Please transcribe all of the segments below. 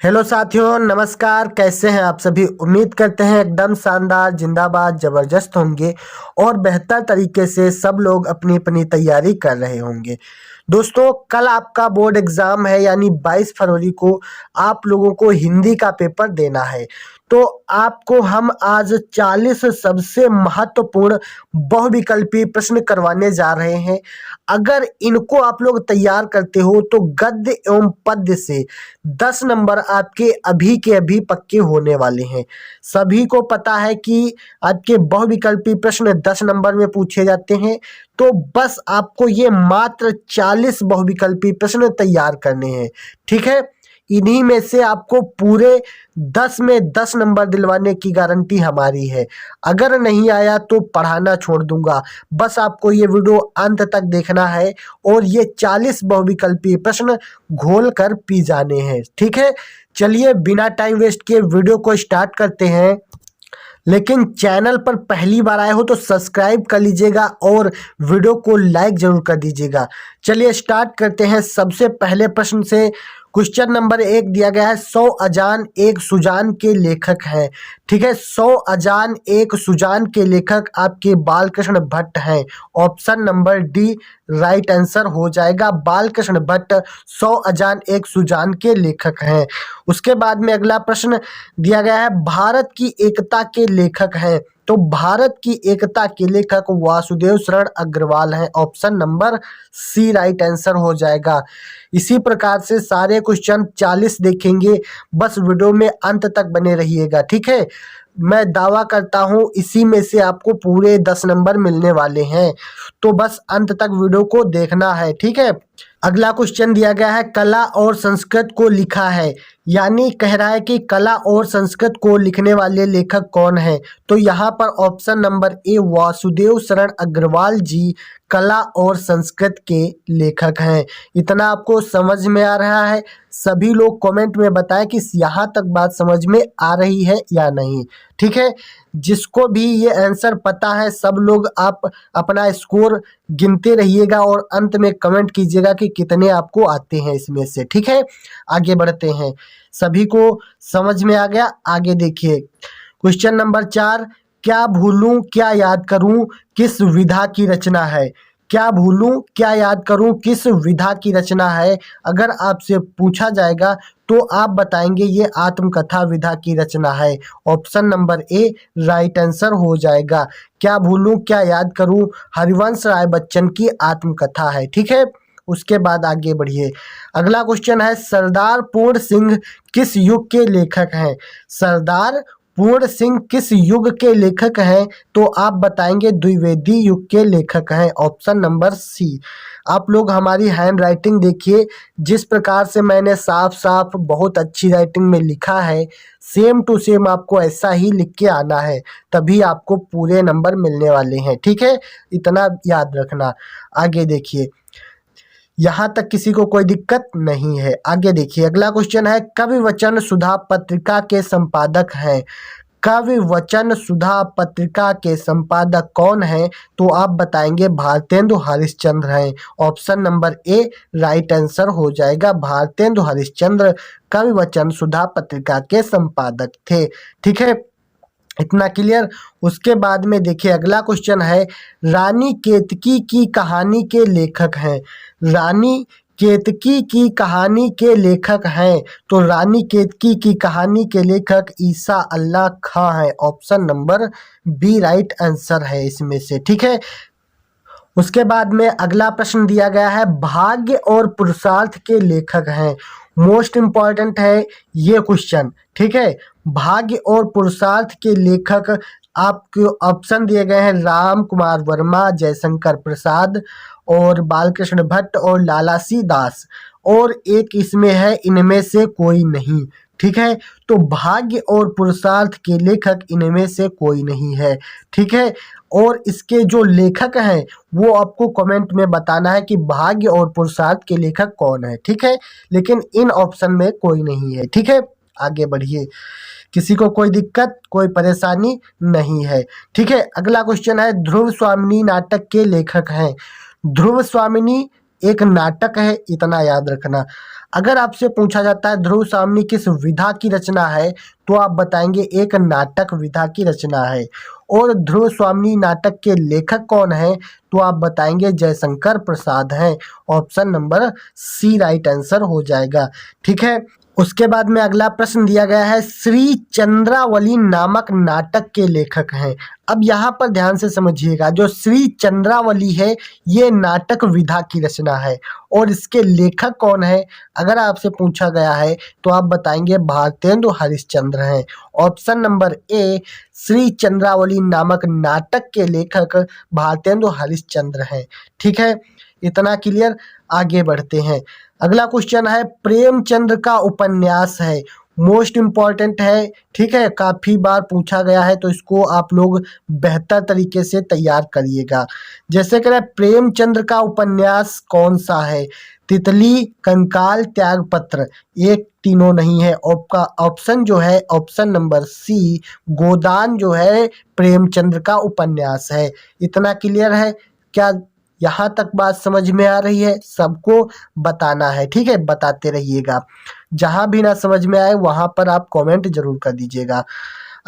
Hello साथियों, नमस्कार। कैसे हैं आप सभी? उम्मीद करते हैं एकदम शानदार, जिंदाबाद, जबरदस्त होंगे और बेहतर तरीके से सब लोग अपनी अपनी तैयारी कर रहे होंगे। दोस्तों, कल आपका बोर्ड एग्जाम है, यानी 22 फरवरी को आप लोगों को हिंदी का पेपर देना है। तो आपको हम आज 40 सबसे महत्वपूर्ण बहुविकल्पी प्रश्न करवाने जा रहे हैं। अगर इनको आप लोग तैयार करते हो तो गद्य एवं पद्य से 10 नंबर आपके अभी के अभी पक्के होने वाले हैं। सभी को पता है कि आपके बहुविकल्पी प्रश्न 10 नंबर में पूछे जाते हैं। तो बस आपको ये मात्र 40 बहुविकल्पी प्रश्न तैयार करने हैं। ठीक है, इन्हीं में से आपको पूरे 10 में 10 नंबर दिलवाने की गारंटी हमारी है। अगर नहीं आया तो पढ़ाना छोड़ दूंगा। बस आपको ये वीडियो अंत तक देखना है और ये 40 बहुविकल्पी प्रश्न घोल कर पी जाने हैं। ठीक है, चलिए बिना टाइम वेस्ट किए वीडियो को स्टार्ट करते हैं। लेकिन चैनल पर पहली बार आए हो तो सब्सक्राइब कर लीजिएगा और वीडियो को लाइक जरूर कर दीजिएगा। चलिए स्टार्ट करते हैं सबसे पहले प्रश्न से। क्वेश्चन नंबर 1 दिया गया है, 100 अजान एक सुजान के लेखक हैं। ठीक है, 100 अजान एक सुजान के लेखक आपके बालकृष्ण भट्ट हैं। Option number D right answer हो जाएगा। बालकृष्ण भट्ट 100 अजान एक सुजान के लेखक हैं। उसके बाद में अगला प्रश्न दिया गया है, भारत की एकता के लेखक हैं। तो भारत की एकता के लेखक वासुदेव शरण अग्रवाल हैं। Option number C right answer हो जाएगा। इसी प्रकार से सारे क्वेश्चन 40 देखेंगे, बस वीडियो में अंत तक बने रहिएगा। ठीक है, मैं दावा करता हूं इसी में से आपको पूरे 10 नंबर मिलने वाले हैं, तो बस अंत तक वीडियो को देखना है। ठीक है, अगला क्वेश्चन दिया गया है, कला और संस्कृत को लिखा है, यानी कह रहा है कि कला और संस्कृत को लिखने वाले लेखक कौन है। तो यहाँ पर option number A Vasudev Sharan Agarwal जी कला और संस्कृत के लेखक हैं। इतना आपको समझ में आ रहा है? सभी लोग कमेंट में बताएं कि यहाँ तक बात समझ में आ रही है या नहीं। ठीक है, जिसको भी ये आंसर पता है सब लोग आप अपना स्कोर गिनते रहिएगा और अंत में कमेंट कीजिएगा कि कितने आपको आते हैं इसमें से। ठीक है, आगे बढ़ते हैं। सभी को समझ में आ गया? आगे देखिए क्वेश्चन नंबर 4, क्या भूलूं क्या याद करूं किस विधा की रचना है। क्या भूलूं क्या याद करूं किस विधा की रचना है। अगर आपसे पूछा जाएगा तो आप बताएंगे ये आत्मकथा विधा की रचना है। Option number A right answer हो जाएगा। क्या भूलूं क्या याद करूं हरिवंश राय बच्चन की आत्मकथा है। ठीक है, उसके बाद आगे बढ़िए। अगला क्वेश्चन है, सरदार पूर्ण सिंह किस युग के लेखक हैं। सरदार पूर्ण सिंह किस युग के लेखक हैं। तो आप बताएंगे द्विवेदी युग के लेखक हैं। Option number C. आप लोग हमारी हैंड राइटिंग देखिए, जिस प्रकार से मैंने साफ साफ बहुत अच्छी राइटिंग में लिखा है, सेम टू सेम आपको ऐसा ही लिख के आना है, तभी आपको पूरे नंबर मिलने वाले हैं। ठीक है, इतना याद रखना। आगे देखिए, यहाँ तक किसी को कोई दिक्कत नहीं है। आगे देखिए अगला क्वेश्चन है, कवि वचन सुधा पत्रिका के संपादक हैं। कवि वचन सुधा पत्रिका के संपादक कौन हैं। तो आप बताएंगे भारतेंदु हरिश्चंद्र हैं। Option number A right answer हो जाएगा। भारतेंदु हरिश्चंद्र कवि वचन सुधा पत्रिका के संपादक थे। ठीक है, इतना क्लियर। उसके बाद में देखिए अगला क्वेश्चन है, रानी केतकी की कहानी के लेखक हैं। रानी केतकी की कहानी के लेखक हैं। तो रानी केतकी की कहानी के लेखक ईसा अल्लाह खां हैं। Option number B right answer है इसमें से। ठीक है, उसके बाद में अगला प्रश्न दिया गया है, भाग्य और पुरुषार्थ के लेखक हैं। मोस्ट इंपॉर्टेंट है ये क्वेश्चन। ठीक है, भाग्य और पुरुषार्थ के लेखक आपको ऑप्शन दिए गए हैं, राम कुमार वर्मा, जयशंकर प्रसाद और बालकृष्ण भट्ट और लाला सी दास, और एक इसमें है इनमें से कोई नहीं। ठीक है, तो भाग्य और पुरुषार्थ के लेखक इनमें से कोई नहीं है। ठीक है, और इसके जो लेखक हैं वो आपको कमेंट में बताना है कि भाग्य और पुरुषार्थ के लेखक कौन है। ठीक है, लेकिन इन ऑप्शन में कोई नहीं है। ठीक है, आगे बढ़िए, किसी को कोई दिक्कत कोई परेशानी नहीं है। ठीक है, अगला क्वेश्चन है, ध्रुव स्वामिनी नाटक के लेखक हैं। ध्रुव स्वामिनी एक नाटक है, इतना याद रखना। अगर आपसे पूछा जाता है ध्रुव सामनी किस विधा की रचना है, तो आप बताएंगे एक नाटक विधा की रचना है। और ध्रुव स्वामिनी नाटक के लेखक कौन है, तो आप बताएंगे जयशंकर प्रसाद हैं। Option number C right answer हो जाएगा। ठीक है, उसके बाद में अगला प्रश्न दिया गया है, श्री चंद्रावली नामक नाटक के लेखक हैं। अब यहाँ पर ध्यान से समझिएगा, जो श्री चंद्रावली है ये नाटक विधा की रचना है, और इसके लेखक कौन है अगर आपसे पूछा गया है तो आप बताएंगे भारतेंदु हरिश्चंद्र हैं। Option number A, Shri Chandravali नामक नाटक के लेखक भारतेंदु हरिश्चंद्र हैं। ठीक है, इतना क्लियर। आगे बढ़ते हैं। अगला क्वेश्चन है, प्रेमचंद्र का उपन्यास है, मोस्ट इम्पॉर्टेंट है। ठीक है, काफ़ी बार पूछा गया है, तो इसको आप लोग बेहतर तरीके से तैयार करिएगा। जैसे कह रहे हैं, प्रेमचंद्र का उपन्यास कौन सा है? तितली, कंकाल, त्यागपत्र, एक तीनों नहीं है। आपका ऑप्शन जो है, ऑप्शन नंबर सी, गोदान जो है प्रेमचंद्र का उपन्यास है। इतना क्लियर है क्या? यहाँ तक बात समझ में आ रही है? सबको बताना है। ठीक है, बताते रहिएगा। जहाँ भी ना समझ में आए वहाँ पर आप कमेंट जरूर कर दीजिएगा।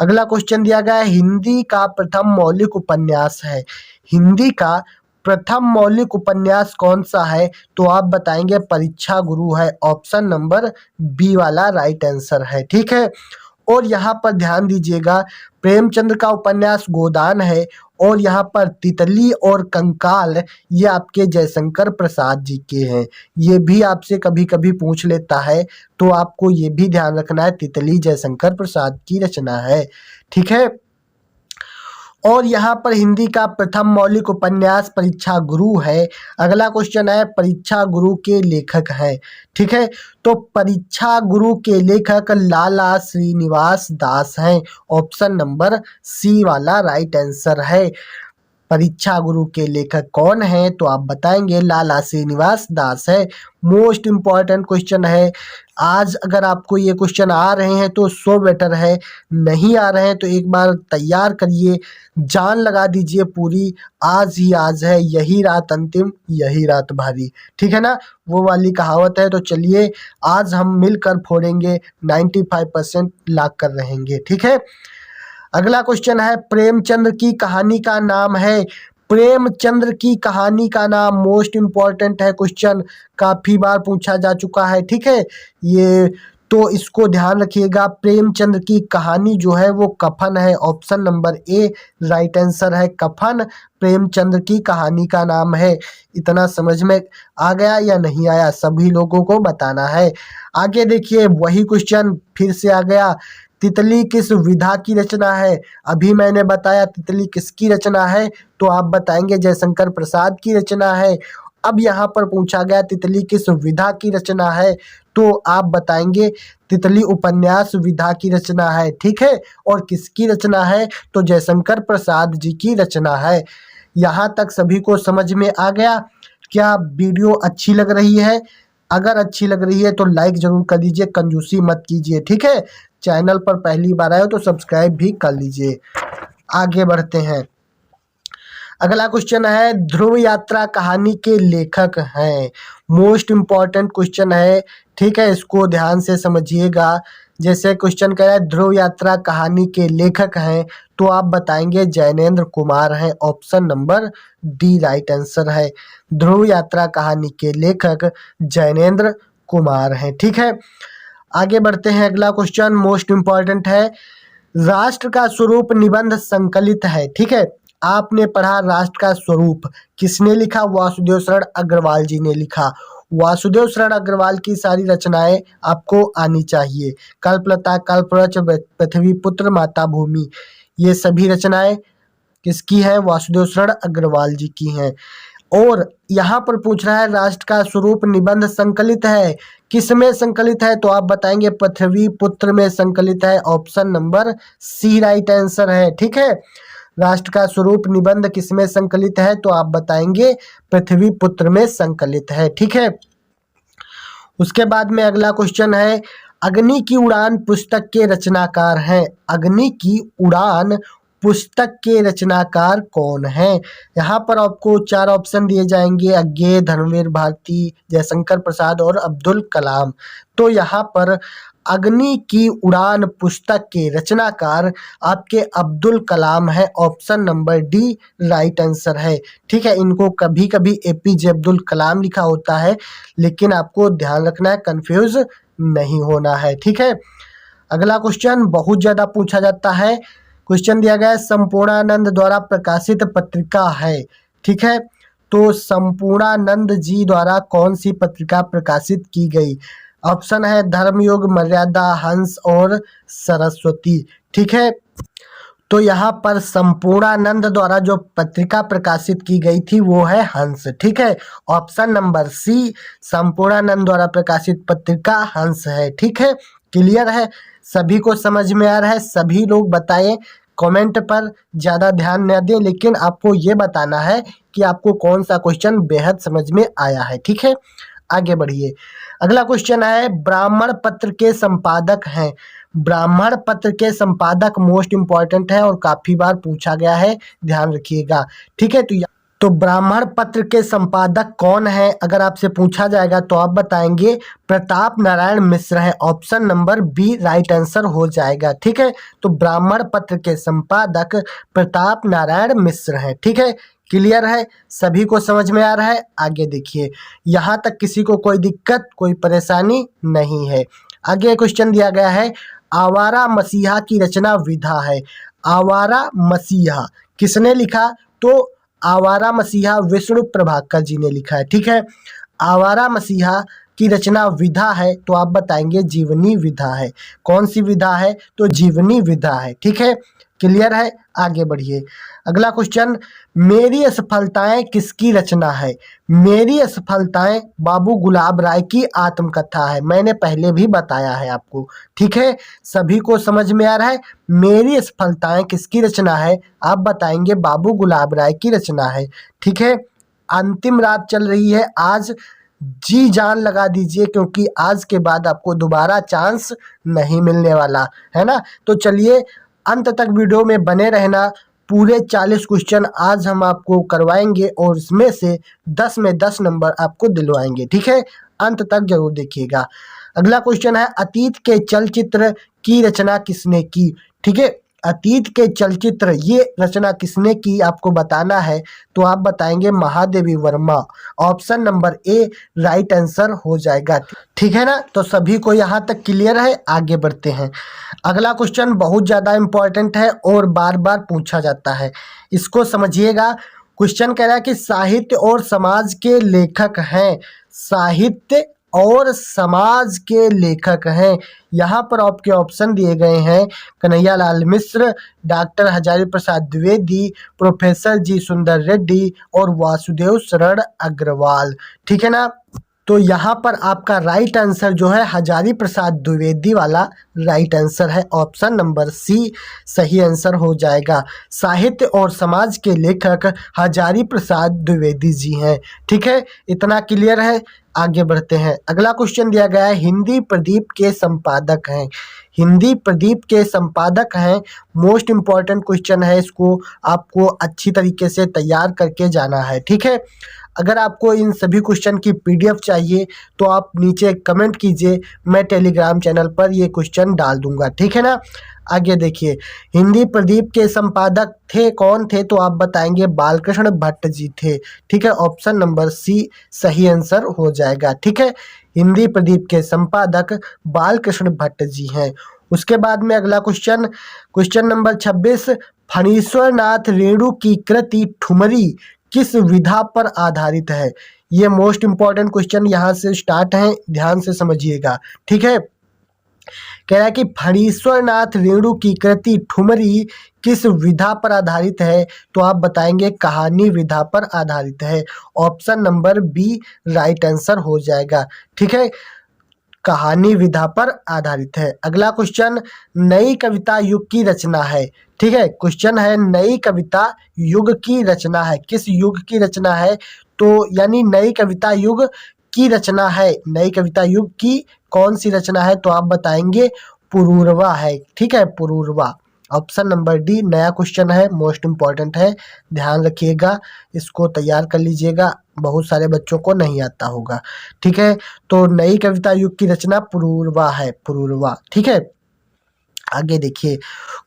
अगला क्वेश्चन दिया गया है, हिंदी का प्रथम मौलिक उपन्यास है। हिंदी का प्रथम मौलिक उपन्यास कौन सा है? तो आप बताएंगे परीक्षा गुरु है। ऑप्शन नंबर बी वाला राइट आंसर है। ठीक है, और यहाँ पर ध्यान दीजिएगा, प्रेमचंद्र का उपन्यास गोदान है, और यहाँ पर तितली और कंकाल ये आपके जयशंकर प्रसाद जी के हैं। ये भी आपसे कभी कभी पूछ लेता है, तो आपको ये भी ध्यान रखना है तितली जयशंकर प्रसाद की रचना है। ठीक है, और यहाँ पर हिंदी का प्रथम मौलिक उपन्यास परीक्षा गुरु है। अगला क्वेश्चन है, परीक्षा गुरु के लेखक हैं। ठीक है, तो परीक्षा गुरु के लेखक लाला श्रीनिवास दास हैं। ऑप्शन नंबर सी वाला राइट आंसर है। परीक्षा गुरु के लेखक कौन है? तो आप बताएंगे लाला श्रीनिवास दास है। मोस्ट इम्पॉर्टेंट क्वेश्चन है। आज अगर आपको ये क्वेश्चन आ रहे हैं तो सो बेटर है, नहीं आ रहे हैं तो एक बार तैयार करिए, जान लगा दीजिए पूरी। आज ही आज है, यही रात अंतिम, यही रात भारी। ठीक है ना, वो वाली कहावत है। तो चलिए आज हम मिलकर फोड़ेंगे, 95% लाख कर रहेंगे। ठीक है, अगला क्वेश्चन है, प्रेमचंद्र की कहानी का नाम है। प्रेमचंद्र की कहानी का नाम मोस्ट इम्पॉर्टेंट है, क्वेश्चन काफी बार पूछा जा चुका है। ठीक है, ये तो इसको ध्यान रखिएगा। प्रेमचंद्र की कहानी जो है वो कफन है। Option number A right answer है, कफन प्रेमचंद्र की कहानी का नाम है। इतना समझ में आ गया या नहीं आया, सभी लोगों को बताना है। आगे देखिए, वही क्वेश्चन फिर से आ गया, तितली किस विधा की रचना है? अभी मैंने बताया तितली किसकी रचना है, तो आप बताएंगे जयशंकर प्रसाद की रचना है। अब यहाँ पर पूछा गया तितली किस विधा की रचना है, तो आप बताएंगे तितली उपन्यास विधा की रचना है। ठीक है, और किसकी रचना है? तो जयशंकर प्रसाद जी की रचना है। यहाँ तक सभी को समझ में आ गया? क्या वीडियो अच्छी लग रही है? अगर अच्छी लग रही है तो लाइक जरूर कर दीजिए, कंजूसी मत कीजिए। ठीक है, चैनल पर पहली बार आए हो तो सब्सक्राइब भी कर लीजिए। आगे बढ़ते हैं। अगला क्वेश्चन है, ध्रुव यात्रा कहानी के लेखक हैं। मोस्ट इम्पॉर्टेंट क्वेश्चन है। ठीक है, इसको ध्यान से समझिएगा। जैसे क्वेश्चन कह रहा है ध्रुव यात्रा कहानी के लेखक हैं, तो आप बताएंगे जैनेंद्र कुमार हैं। Option number D right answer है। ध्रुव यात्रा कहानी के लेखक जैनेंद्र कुमार हैं। ठीक है, आगे बढ़ते हैं। अगला क्वेश्चन मोस्ट इम्पॉर्टेंट है, राष्ट्र का स्वरूप निबंध संकलित है। ठीक है, आपने पढ़ा राष्ट्र का स्वरूप किसने लिखा? वासुदेव शरण अग्रवाल जी ने लिखा। वासुदेव शरण अग्रवाल की सारी रचनाएं आपको आनी चाहिए। कल्पलता, कल्पवृक्ष, पृथ्वी पुत्र, माता भूमि, ये सभी रचनाएं किसकी है? वासुदेव शरण अग्रवाल जी की हैं। और यहाँ पर पूछ रहा है राष्ट्र का स्वरूप निबंध संकलित है, किस में संकलित है? तो आप बताएंगे पृथ्वी पुत्र में संकलित है। Option number C right answer है। ठीक है, राष्ट्र का स्वरूप निबंध किस में संकलित है? तो आप बताएंगे पृथ्वी पुत्र में संकलित है। ठीक है, उसके बाद में अगला क्वेश्चन है, अग्नि की उड़ान पुस्तक के रचनाकार हैं। अग्नि की उड़ान पुस्तक के रचनाकार कौन हैं? यहाँ पर आपको 4 ऑप्शन दिए जाएंगे, अज्ञे, धर्मवीर भारती, जयशंकर प्रसाद और अब्दुल कलाम। तो यहाँ पर अग्नि की उड़ान पुस्तक के रचनाकार आपके अब्दुल कलाम है। Option number D right answer है। ठीक है, इनको कभी कभी एपीजे अब्दुल कलाम लिखा होता है, लेकिन आपको ध्यान रखना है, कंफ्यूज नहीं होना है। ठीक है, अगला क्वेश्चन बहुत ज्यादा पूछा जाता है। क्वेश्चन दिया गया है संपूर्णानंद द्वारा प्रकाशित पत्रिका है। ठीक है, तो संपूर्णानंद जी द्वारा कौन सी पत्रिका प्रकाशित की गई? ऑप्शन है धर्मयुग, मर्यादा, हंस और सरस्वती। ठीक है, तो यहाँ पर संपूर्णानंद द्वारा जो पत्रिका प्रकाशित की गई थी वो है हंस। ठीक है, ऑप्शन नंबर सी संपूर्णानंद द्वारा प्रकाशित पत्रिका हंस है। ठीक है, क्लियर है, सभी को समझ में आ रहा है? सभी लोग बताएं, कमेंट पर ज़्यादा ध्यान न दें, लेकिन आपको ये बताना है कि आपको कौन सा क्वेश्चन बेहद समझ में आया है। ठीक है, आगे बढ़िए। अगला क्वेश्चन है ब्राह्मण पत्र के संपादक हैं। ब्राह्मण पत्र के संपादक मोस्ट इंपॉर्टेंट है और काफी बार पूछा गया है, ध्यान रखिएगा। ठीक है, तो ब्राह्मण पत्र के संपादक कौन है अगर आपसे पूछा जाएगा तो आप बताएंगे प्रताप नारायण मिश्र है। Option number B right answer हो जाएगा। ठीक है, तो ब्राह्मण पत्र के संपादक प्रताप नारायण मिश्र है। ठीक है, क्लियर है, सभी को समझ में आ रहा है? आगे देखिए, यहाँ तक किसी को कोई दिक्कत, कोई परेशानी नहीं है। आगे क्वेश्चन दिया गया है आवारा मसीहा की रचना विधा है। आवारा मसीहा किसने लिखा? तो आवारा मसीहा विष्णु प्रभाकर जी ने लिखा है। ठीक है, आवारा मसीहा की रचना विधा है, तो आप बताएंगे जीवनी विधा है। कौन सी विधा है? तो जीवनी विधा है। ठीक है, क्लियर है, आगे बढ़िए। अगला क्वेश्चन मेरी असफलताएं किसकी रचना है? मेरी असफलताएं बाबू गुलाब राय की आत्मकथा है। मैंने पहले भी बताया है आपको। ठीक है, सभी को समझ में आ रहा है? मेरी असफलताएं किसकी रचना है? आप बताएंगे बाबू गुलाब राय की रचना है। ठीक है, अंतिम रात चल रही है आज, जी जान लगा दीजिए, क्योंकि आज के बाद आपको दोबारा चांस नहीं मिलने वाला है ना। तो चलिए अंत तक वीडियो में बने रहना। पूरे 40 क्वेश्चन आज हम आपको करवाएंगे और इसमें से 10 में 10 नंबर आपको दिलवाएंगे। ठीक है, अंत तक जरूर देखिएगा। अगला क्वेश्चन है अतीत के चलचित्र की रचना किसने की? ठीक है, अतीत के चलचित्र ये रचना किसने की आपको बताना है, तो आप बताएंगे Mahadevi Verma. Option number A right answer हो जाएगा। ठीक है ना, तो सभी को यहाँ तक क्लियर है? आगे बढ़ते हैं। अगला क्वेश्चन बहुत ज़्यादा इंपॉर्टेंट है और बार बार पूछा जाता है, इसको समझिएगा। क्वेश्चन कह रहा है कि साहित्य और समाज के लेखक हैं। साहित्य और समाज के लेखक हैं। यहाँ पर आपके ऑप्शन दिए गए हैं कन्हैयालाल मिश्र, डॉक्टर हजारी प्रसाद द्विवेदी, प्रोफेसर जी सुंदर रेड्डी और वासुदेव शरण अग्रवाल। ठीक है ना, तो यहाँ पर आपका राइट आंसर जो है हजारी प्रसाद द्विवेदी वाला राइट आंसर है। ऑप्शन नंबर सी सही आंसर हो जाएगा। साहित्य और समाज के लेखक हजारी प्रसाद द्विवेदी जी हैं। ठीक है, इतना क्लियर है? आगे बढ़ते हैं। अगला क्वेश्चन दिया गया है हिंदी प्रदीप के संपादक हैं। हिंदी प्रदीप के संपादक हैं, मोस्ट इम्पॉर्टेंट क्वेश्चन है, इसको आपको अच्छी तरीके से तैयार करके जाना है। ठीक है, अगर आपको इन सभी क्वेश्चन की पीडीएफ चाहिए तो आप नीचे कमेंट कीजिए, मैं टेलीग्राम चैनल पर ये क्वेश्चन डाल दूंगा। ठीक है ना, आगे देखिए, हिंदी प्रदीप के संपादक थे, कौन थे? तो आप बताएंगे बालकृष्ण भट्ट जी थे। ठीक है, ऑप्शन नंबर सी सही आंसर हो जाएगा। ठीक है, हिंदी प्रदीप के संपादक बालकृष्ण भट्ट जी हैं। उसके बाद में अगला क्वेश्चन नंबर 26 फणीश्वर नाथ रेणु की कृति ठुमरी किस विधा पर आधारित है? ये मोस्ट इंपॉर्टेंट क्वेश्चन यहाँ से स्टार्ट है, ध्यान से समझिएगा। ठीक है, कह रहा है कि फणीश्वर नाथ रेणु की कृति ठुमरी किस विधा पर आधारित है? तो आप बताएंगे कहानी विधा पर आधारित है। Option number B right answer हो जाएगा। ठीक है, कहानी विधा पर आधारित है। अगला क्वेश्चन नई कविता युग की रचना है। ठीक है, क्वेश्चन है नई कविता युग की रचना है, किस युग की रचना है? तो यानी नई कविता युग की रचना है, नई कविता युग की कौन सी रचना है? तो आप बताएंगे पुरूरवा है। ठीक है, पुरूरवा। ऑप्शन नंबर डी नया क्वेश्चन है, मोस्ट इम्पॉर्टेंट है, ध्यान रखिएगा, इसको तैयार कर लीजिएगा, बहुत सारे बच्चों को नहीं आता होगा। ठीक है, तो नई कविता युग की रचना पुरूरवा है, पुरूरवा। ठीक है, आगे देखिए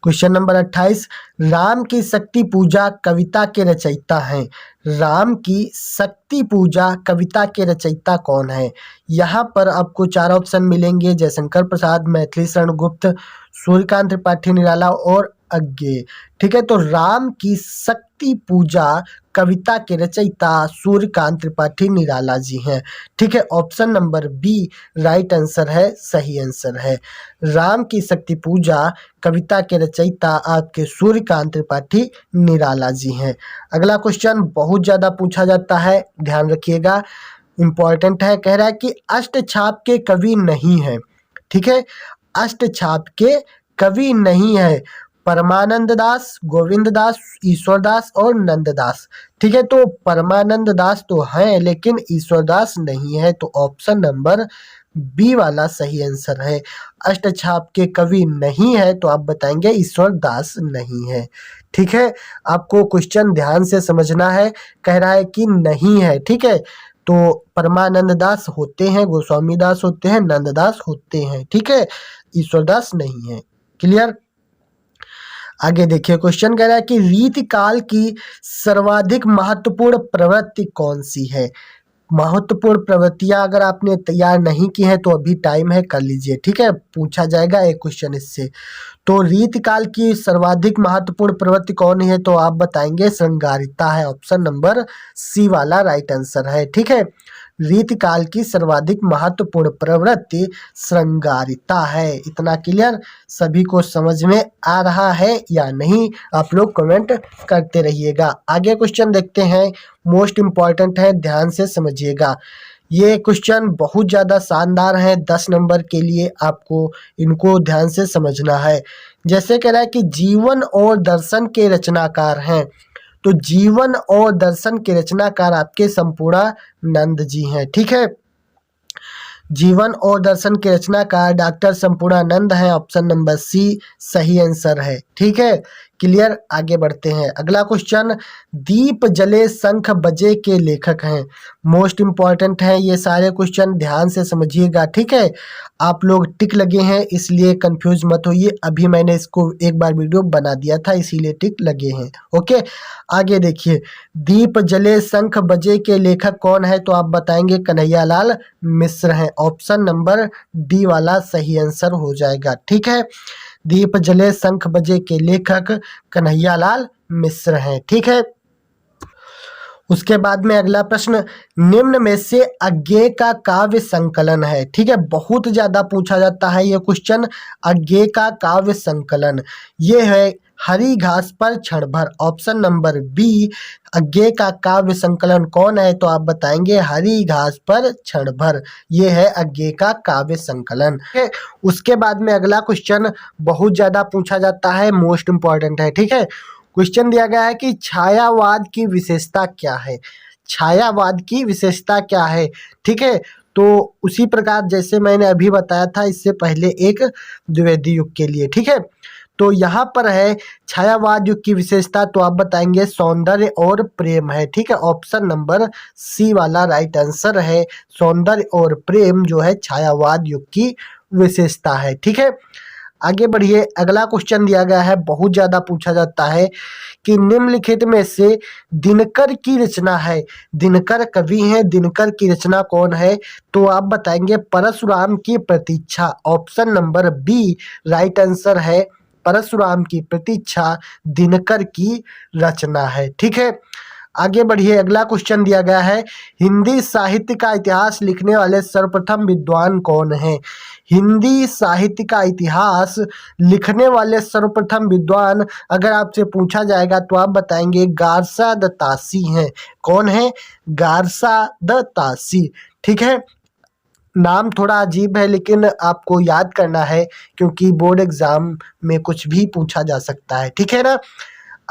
क्वेश्चन नंबर 28, राम की शक्ति पूजा कविता के रचयिता हैं। राम की शक्ति पूजा कविता के रचयिता कौन है? यहाँ पर आपको 4 ऑप्शन मिलेंगे, जयशंकर प्रसाद, मैथिली शरण गुप्त, सूर्यकांत त्रिपाठी निराला और अज्ञे। ठीक है, तो राम की शक्ति पूजा कविता के रचयिता सूर्यकांत त्रिपाठी निराला जी हैं। ठीक है, option number B right answer है, सही आंसर है। राम की शक्ति पूजा कविता के रचयिता आपके सूर्यकांत त्रिपाठी निराला जी हैं। अगला क्वेश्चन बहुत ज़्यादा पूछा जाता है, ध्यान रखिएगा, इम्पॉर्टेंट है। कह रहा है कि अष्टछाप के कवि नहीं है। ठीक है, अष्टछाप के कवि नहीं है, परमानंद दास, गोविंद दास, ईश्वर दास और नंददास। ठीक है, तो परमानंद दास तो हैं लेकिन ईश्वर दास नहीं है, तो ऑप्शन नंबर बी वाला सही आंसर है। अष्टछाप के कवि नहीं है तो आप बताएंगे ईश्वर दास नहीं है। ठीक है, आपको क्वेश्चन ध्यान से समझना है, कह रहा है कि नहीं है। ठीक है, तो परमानंद दास होते हैं, गोस्वामी दास होते हैं, नंददास होते हैं। ठीक है, ईश्वर दास नहीं है। क्लियर? आगे देखिए क्वेश्चन कह रहा है कि रीतिकाल की सर्वाधिक महत्वपूर्ण प्रवृत्ति कौन सी है? महत्वपूर्ण प्रवृत्तियां अगर आपने तैयार नहीं की है तो अभी टाइम है, कर लीजिए। ठीक है, पूछा जाएगा एक क्वेश्चन इससे। तो रीतिकाल की सर्वाधिक महत्वपूर्ण प्रवृत्ति कौन है? तो आप बताएंगे श्रृंगारिता है, ऑप्शन नंबर सी वाला राइट आंसर है। ठीक है, रीतिकाल की सर्वाधिक महत्वपूर्ण प्रवृत्ति श्रृंगारिता है। इतना क्लियर? सभी को समझ में आ रहा है या नहीं? आप लोग कमेंट करते रहिएगा। आगे क्वेश्चन देखते हैं, मोस्ट इम्पॉर्टेंट है, ध्यान से समझिएगा। ये क्वेश्चन बहुत ज़्यादा शानदार है, 10 नंबर के लिए आपको इनको ध्यान से समझना है। जैसे कह रहा है कि जीवन और दर्शन के रचनाकार हैं, तो जीवन और दर्शन के रचनाकार आपके संपूर्णानंद जी हैं। ठीक है, जीवन और दर्शन के रचनाकार डॉक्टर संपूर्णानंद हैं, ऑप्शन नंबर सी सही आंसर है। ठीक है, क्लियर? आगे बढ़ते हैं। अगला क्वेश्चन, दीप जले शंख बजे के लेखक हैं। मोस्ट इम्पॉर्टेंट है ये सारे क्वेश्चन, ध्यान से समझिएगा। ठीक है, आप लोग टिक लगे हैं इसलिए कंफ्यूज मत होइए, अभी मैंने इसको एक बार वीडियो बना दिया था इसीलिए टिक लगे हैं। ओके, आगे देखिए, दीप जले शंख बजे के लेखक कौन है? तो आप बताएंगे कन्हैयालाल मिश्र हैं, ऑप्शन नंबर डी वाला सही आंसर हो जाएगा। ठीक है, दीप जले शंख बजे के लेखक कन्हैयालाल मिश्र हैं। ठीक है, उसके बाद में अगला प्रश्न, निम्न में से अज्ञेय का काव्य संकलन है। ठीक है, बहुत ज्यादा पूछा जाता है ये क्वेश्चन, अज्ञेय का काव्य संकलन ये है हरी घास पर क्षण भर, ऑप्शन नंबर बी अज्ञेय का काव्य संकलन कौन है? तो आप बताएंगे हरी घास पर क्षण भर, ये है अज्ञेय का काव्य संकलन। ठीक है, उसके बाद में अगला क्वेश्चन बहुत ज्यादा पूछा जाता है, मोस्ट इंपॉर्टेंट है। ठीक है, क्वेश्चन दिया गया है कि छायावाद की विशेषता क्या है? छायावाद की विशेषता क्या है? ठीक है, तो उसी प्रकार जैसे मैंने अभी बताया था इससे पहले एक द्विवेदी युग के लिए। ठीक है, तो यहाँ पर है छायावाद युग की विशेषता, तो आप बताएंगे सौंदर्य और प्रेम है। ठीक है, ऑप्शन नंबर सी वाला राइट आंसर है, सौंदर्य और प्रेम जो है छायावाद युग की विशेषता है। ठीक है, आगे बढ़िए। अगला क्वेश्चन दिया गया है, बहुत ज्यादा पूछा जाता है कि निम्नलिखित में से दिनकर की रचना है, दिनकर कवि हैं, दिनकर की रचना कौन है? तो आप बताएंगे परशुराम की प्रतीक्षा, option number B right answer है, परशुराम की प्रतीक्षा दिनकर की रचना है। ठीक है, आगे बढ़िए। अगला क्वेश्चन दिया गया है, हिंदी साहित्य का इतिहास लिखने वाले सर्वप्रथम विद्वान कौन हैं? हिंदी साहित्य का इतिहास लिखने वाले सर्वप्रथम विद्वान अगर आपसे पूछा जाएगा तो आप बताएंगे गारसा द तासी हैं। कौन है? गारसा द तासी। ठीक है, नाम थोड़ा अजीब है लेकिन आपको याद करना है क्योंकि बोर्ड एग्जाम में कुछ भी पूछा जा सकता है। ठीक है ना,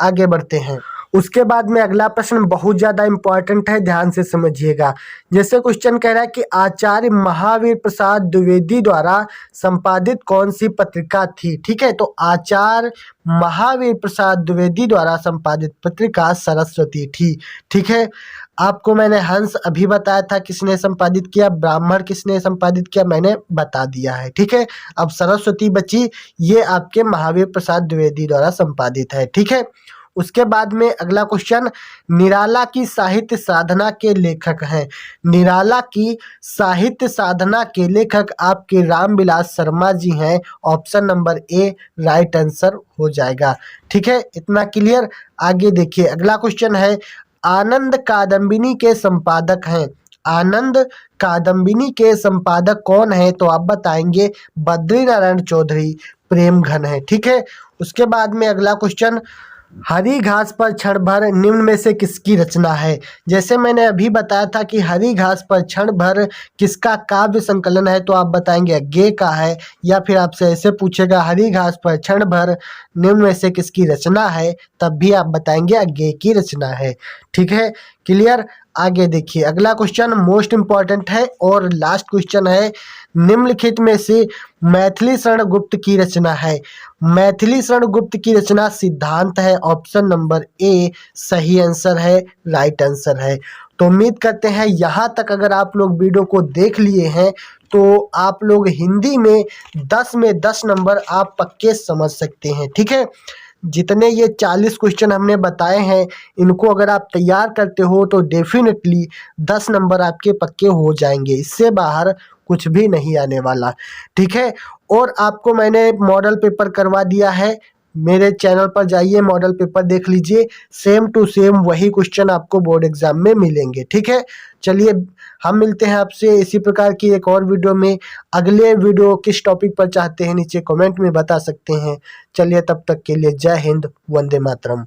आगे बढ़ते हैं। उसके बाद में अगला प्रश्न बहुत ज़्यादा इंपॉर्टेंट है, ध्यान से समझिएगा। जैसे क्वेश्चन कह रहा है कि आचार्य महावीर प्रसाद द्विवेदी द्वारा संपादित कौन सी पत्रिका थी। ठीक है, तो आचार्य महावीर प्रसाद द्विवेदी द्वारा संपादित पत्रिका सरस्वती थी। ठीक है, आपको मैंने हंस अभी बताया था किसने संपादित किया, ब्राह्मण किसने संपादित किया, मैंने बता दिया है। ठीक है, अब सरस्वती बची, ये आपके महावीर प्रसाद द्विवेदी द्वारा संपादित है। ठीक है, उसके बाद में अगला क्वेश्चन, निराला की साहित्य साधना के लेखक हैं। निराला की साहित्य साधना के लेखक आपके रामविलास शर्मा जी हैं। Option number A right answer हो जाएगा। ठीक है, इतना क्लियर। आगे देखिए, अगला क्वेश्चन है, आनंद कादम्बिनी के संपादक हैं। आनंद कादम्बिनी के संपादक कौन है, तो आप बताएंगे बद्री नारायण चौधरी प्रेम घन है। ठीक है, उसके बाद में अगला क्वेश्चन, हरी घास पर क्षण भर निम्न में से किसकी रचना है। जैसे मैंने अभी बताया था कि हरी घास पर क्षण भर किसका काव्य संकलन है, तो आप बताएंगे अज्ञेय का है। या फिर आपसे ऐसे पूछेगा हरी घास पर क्षण भर निम्न में से किसकी रचना है, तब भी आप बताएंगे अज्ञेय की रचना है। ठीक है, क्लियर। आगे देखिए, अगला क्वेश्चन मोस्ट इंपॉर्टेंट है और लास्ट क्वेश्चन है, निम्नलिखित में से मैथिली शरण गुप्त की रचना है। मैथिली शरण गुप्त की रचना सिद्धांत है। ऑप्शन नंबर ए सही आंसर है, राइट आंसर है। तो उम्मीद करते हैं यहाँ तक अगर आप लोग वीडियो को देख लिए हैं तो आप लोग हिंदी में 10 में 10 नंबर आप पक्के समझ सकते हैं। ठीक है, जितने ये 40 क्वेश्चन हमने बताए हैं, इनको अगर आप तैयार करते हो तो डेफिनेटली 10 नंबर आपके पक्के हो जाएंगे, इससे बाहर कुछ भी नहीं आने वाला। ठीक है, और आपको मैंने मॉडल पेपर करवा दिया है, मेरे चैनल पर जाइए, मॉडल पेपर देख लीजिए, सेम टू सेम वही क्वेश्चन आपको बोर्ड एग्जाम में मिलेंगे। ठीक है, चलिए हम मिलते हैं आपसे इसी प्रकार की एक और वीडियो में। अगले वीडियो किस टॉपिक पर चाहते हैं नीचे कमेंट में बता सकते हैं। चलिए तब तक के लिए जय हिंद, वंदे मातरम।